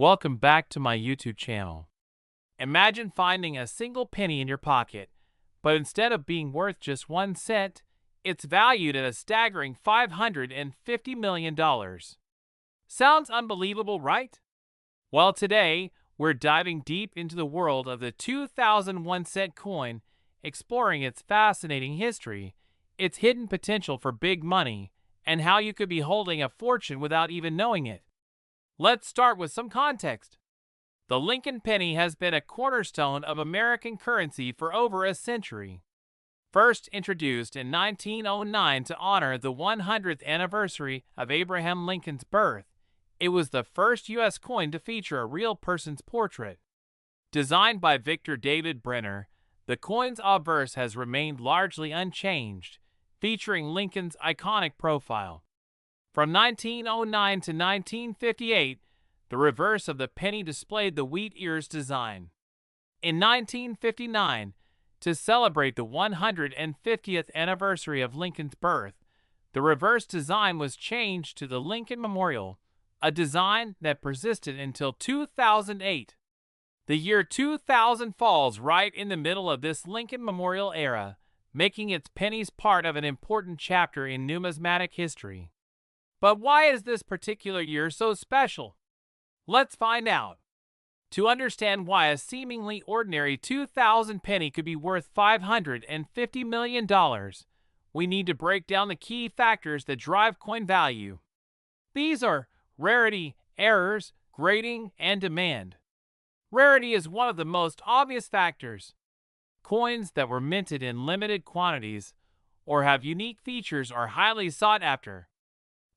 Welcome back to my YouTube channel. Imagine finding a single penny in your pocket, but instead of being worth just 1 cent, it's valued at a staggering $550 million. Sounds unbelievable, right? Well, today, we're diving deep into the world of the 2001 cent coin, exploring its fascinating history, its hidden potential for big money, and how you could be holding a fortune without even knowing it. Let's start with some context. The Lincoln penny has been a cornerstone of American currency for over a century. First introduced in 1909 to honor the 100th anniversary of Abraham Lincoln's birth, it was the first U.S. coin to feature a real person's portrait. Designed by Victor David Brenner, the coin's obverse has remained largely unchanged, featuring Lincoln's iconic profile. From 1909 to 1958, the reverse of the penny displayed the wheat ears design. In 1959, to celebrate the 150th anniversary of Lincoln's birth, the reverse design was changed to the Lincoln Memorial, a design that persisted until 2008. The year 2000 falls right in the middle of this Lincoln Memorial era, making its pennies part of an important chapter in numismatic history. But why is this particular year so special? Let's find out. To understand why a seemingly ordinary 2000 penny could be worth $550 million, we need to break down the key factors that drive coin value. These are rarity, errors, grading, and demand. Rarity is one of the most obvious factors. Coins that were minted in limited quantities or have unique features are highly sought after.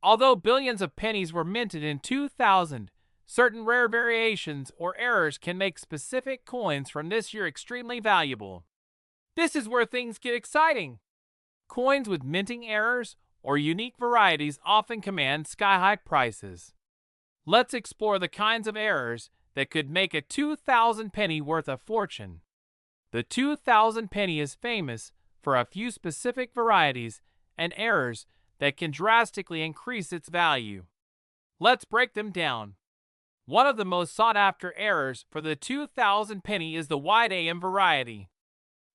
Although billions of pennies were minted in 2000, certain rare variations or errors can make specific coins from this year extremely valuable. This is where things get exciting. Coins with minting errors or unique varieties often command sky-high prices. Let's explore the kinds of errors that could make a 2000 penny worth a fortune. The 2000 penny is famous for a few specific varieties and errors that can drastically increase its value. Let's break them down. One of the most sought-after errors for the 2000 penny is the wide AM variety.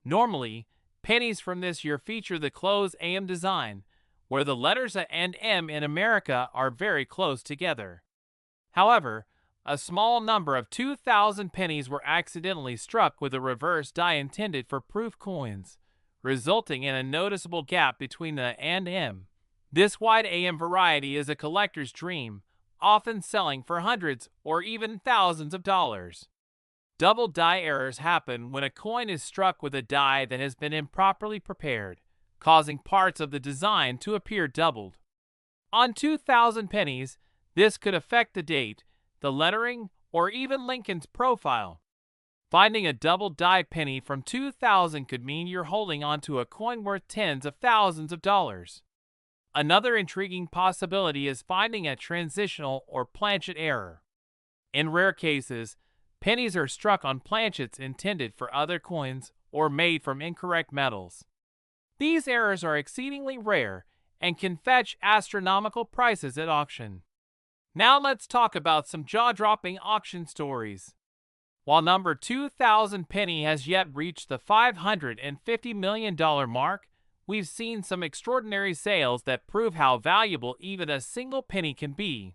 Normally, pennies from this year feature the closed AM design, where the letters A and M in America are very close together. However, a small number of 2000 pennies were accidentally struck with a reverse die intended for proof coins, resulting in a noticeable gap between the A and M. This wide AM variety is a collector's dream, often selling for hundreds or even thousands of dollars. Double die errors happen when a coin is struck with a die that has been improperly prepared, causing parts of the design to appear doubled. On 2000 pennies, this could affect the date, the lettering, or even Lincoln's profile. Finding a double die penny from 2000 could mean you're holding onto a coin worth tens of thousands of dollars. Another intriguing possibility is finding a transitional or planchet error. In rare cases, pennies are struck on planchets intended for other coins or made from incorrect metals. These errors are exceedingly rare and can fetch astronomical prices at auction. Now let's talk about some jaw-dropping auction stories. While number 2000 penny has yet reached the $550 million mark, we've seen some extraordinary sales that prove how valuable even a single penny can be.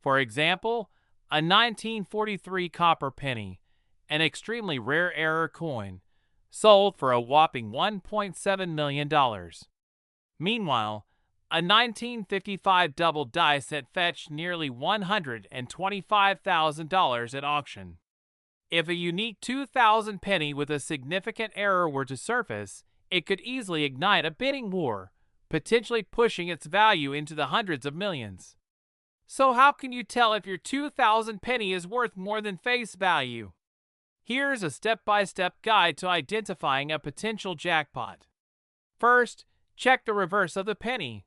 For example, a 1943 copper penny, an extremely rare error coin, sold for a whopping $1.7 million. Meanwhile, a 1955 double die set fetched nearly $125,000 at auction. If a unique 2000 penny with a significant error were to surface, it could easily ignite a bidding war, potentially pushing its value into the hundreds of millions. So how can you tell if your 2000 penny is worth more than face value? Here's a step-by-step guide to identifying a potential jackpot. First, check the reverse of the penny.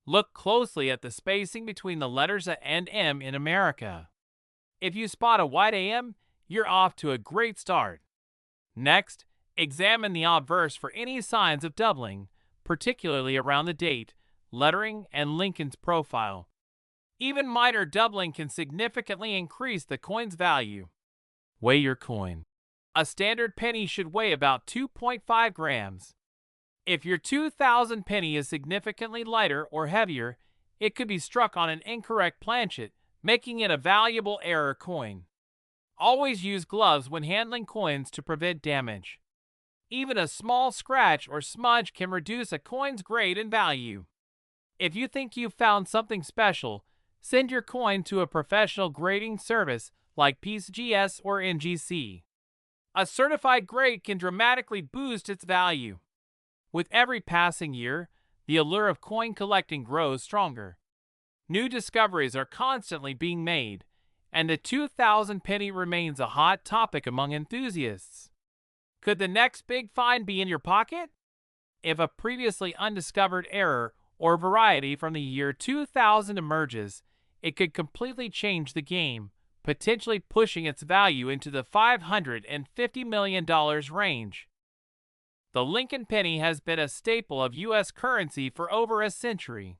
Look closely at the spacing between the letters A and M in America. If you spot a wide AM, you're off to a great start. Next, examine the obverse for any signs of doubling, particularly around the date, lettering, and Lincoln's profile. Even minor doubling can significantly increase the coin's value. Weigh your coin. A standard penny should weigh about 2.5 grams. If your 2000 penny is significantly lighter or heavier, it could be struck on an incorrect planchet, making it a valuable error coin. Always use gloves when handling coins to prevent damage. Even a small scratch or smudge can reduce a coin's grade and value. If you think you've found something special, send your coin to a professional grading service like PENNIES or NGC. A certified grade can dramatically boost its value. With every passing year, the allure of coin collecting grows stronger. New discoveries are constantly being made, and the 2000 penny remains a hot topic among enthusiasts. Could the next big find be in your pocket? If a previously undiscovered error or variety from the year 2000 emerges, it could completely change the game, potentially pushing its value into the $550 million range. The Lincoln penny has been a staple of U.S. currency for over a century.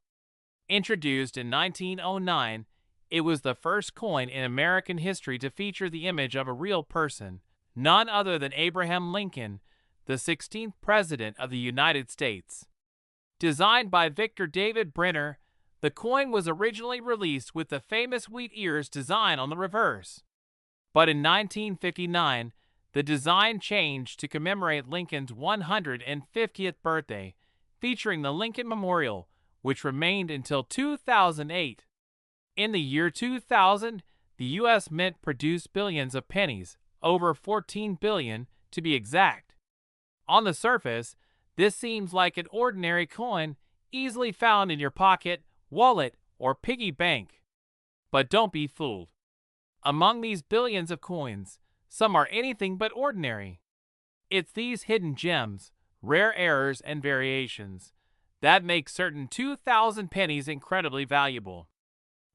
Introduced in 1909, it was the first coin in American history to feature the image of a real person, none other than Abraham Lincoln, the 16th President of the United States. Designed by Victor David Brenner, the coin was originally released with the famous wheat ears design on the reverse. But in 1959, the design changed to commemorate Lincoln's 150th birthday, featuring the Lincoln Memorial, which remained until 2008. In the year 2000, the U.S. Mint produced billions of pennies, over 14 billion to be exact. On the surface, this seems like an ordinary coin, easily found in your pocket, wallet, or piggy bank. But don't be fooled. Among these billions of coins, some are anything but ordinary. It's these hidden gems, rare errors, and variations that make certain 2000 pennies incredibly valuable.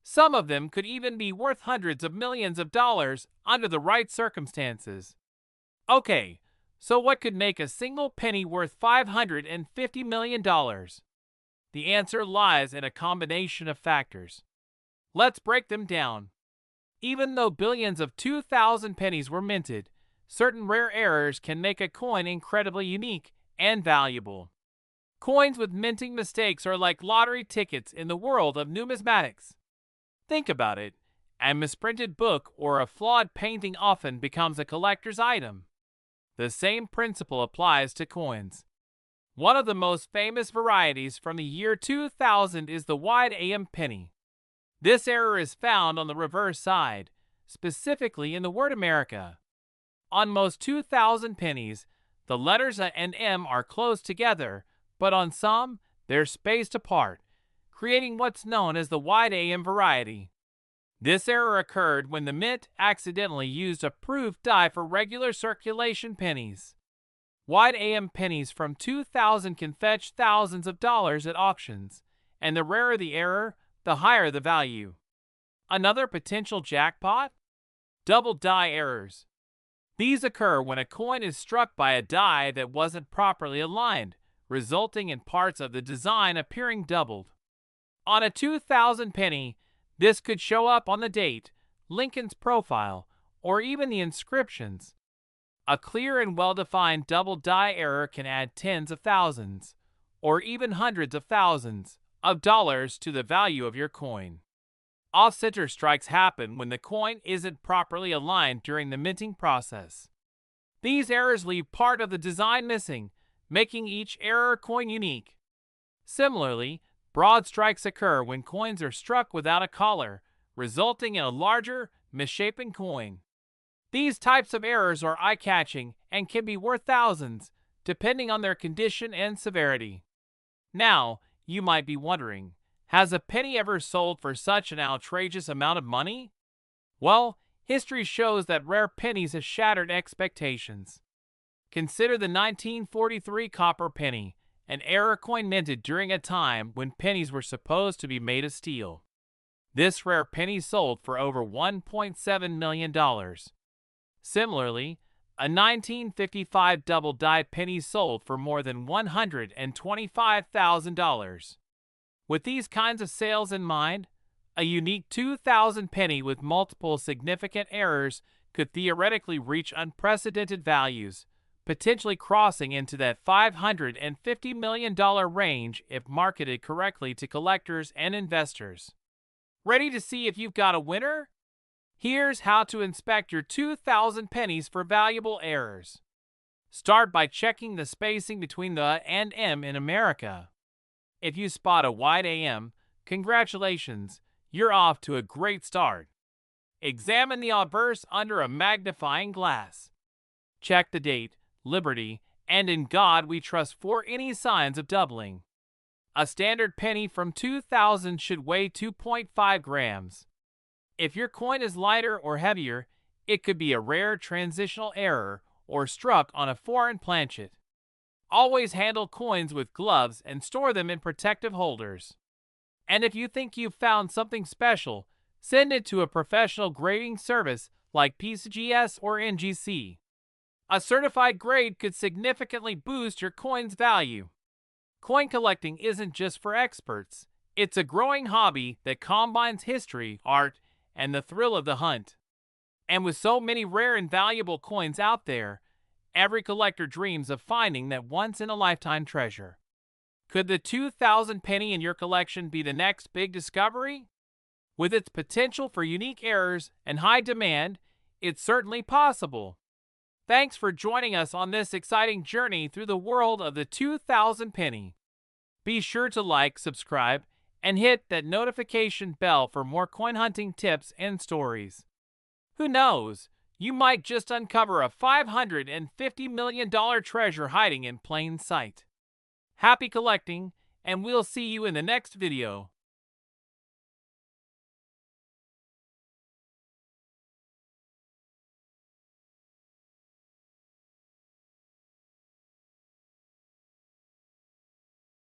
Some of them could even be worth hundreds of millions of dollars under the right circumstances. Okay, so what could make a single penny worth $550 million? The answer lies in a combination of factors. Let's break them down. Even though billions of 2000 pennies were minted, certain rare errors can make a coin incredibly unique and valuable. Coins with minting mistakes are like lottery tickets in the world of numismatics. Think about it. A misprinted book or a flawed painting often becomes a collector's item. The same principle applies to coins. One of the most famous varieties from the year 2000 is the wide AM penny. This error is found on the reverse side, specifically in the word America. On most 2000 pennies, the letters and M are close together, but on some, they're spaced apart, creating what's known as the wide AM variety. This error occurred when the mint accidentally used a proof die for regular circulation pennies. Wide AM pennies from 2000 can fetch thousands of dollars at auctions, and the rarer the error, the higher the value. Another potential jackpot? Double die errors. These occur when a coin is struck by a die that wasn't properly aligned, resulting in parts of the design appearing doubled. On a 2000 penny, this could show up on the date, Lincoln's profile, or even the inscriptions. A clear and well-defined double die error can add tens of thousands, or even hundreds of thousands, of dollars to the value of your coin. Off-center strikes happen when the coin isn't properly aligned during the minting process. These errors leave part of the design missing, making each error coin unique. Similarly, broad strikes occur when coins are struck without a collar, resulting in a larger, misshapen coin. These types of errors are eye-catching and can be worth thousands, depending on their condition and severity. Now, you might be wondering, has a penny ever sold for such an outrageous amount of money? Well, history shows that rare pennies have shattered expectations. Consider the 1943 copper penny, an error coin minted during a time when pennies were supposed to be made of steel. This rare penny sold for over $1.7 million. Similarly, a 1955 double die penny sold for more than $125,000. With these kinds of sales in mind, A unique 2,000 penny with multiple significant errors could theoretically reach unprecedented values, potentially crossing into that $550 million range if marketed correctly to collectors and investors. Ready to see if you've got a winner? Here's how to inspect your 2,000 pennies for valuable errors. Start by checking the spacing between the and M in America. If you spot a wide AM, congratulations, you're off to a great start. Examine the obverse under a magnifying glass. Check the date, Liberty, and in God we trust for any signs of doubling. A standard penny from 2000 should weigh 2.5 grams. If your coin is lighter or heavier, it could be a rare transitional error or struck on a foreign planchet. Always handle coins with gloves and store them in protective holders. And if you think you've found something special, send it to a professional grading service like PCGS or NGC. A certified grade could significantly boost your coin's value. Coin collecting isn't just for experts. It's a growing hobby that combines history, art, and the thrill of the hunt. And with so many rare and valuable coins out there, every collector dreams of finding that once-in-a-lifetime treasure. Could the 2,000 penny in your collection be the next big discovery? With its potential for unique errors and high demand, it's certainly possible. Thanks for joining us on this exciting journey through the world of the 2,000 penny. Be sure to like, subscribe, and hit that notification bell for more coin hunting tips and stories. Who knows? You might just uncover a $550 million treasure hiding in plain sight. Happy collecting, and we'll see you in the next video.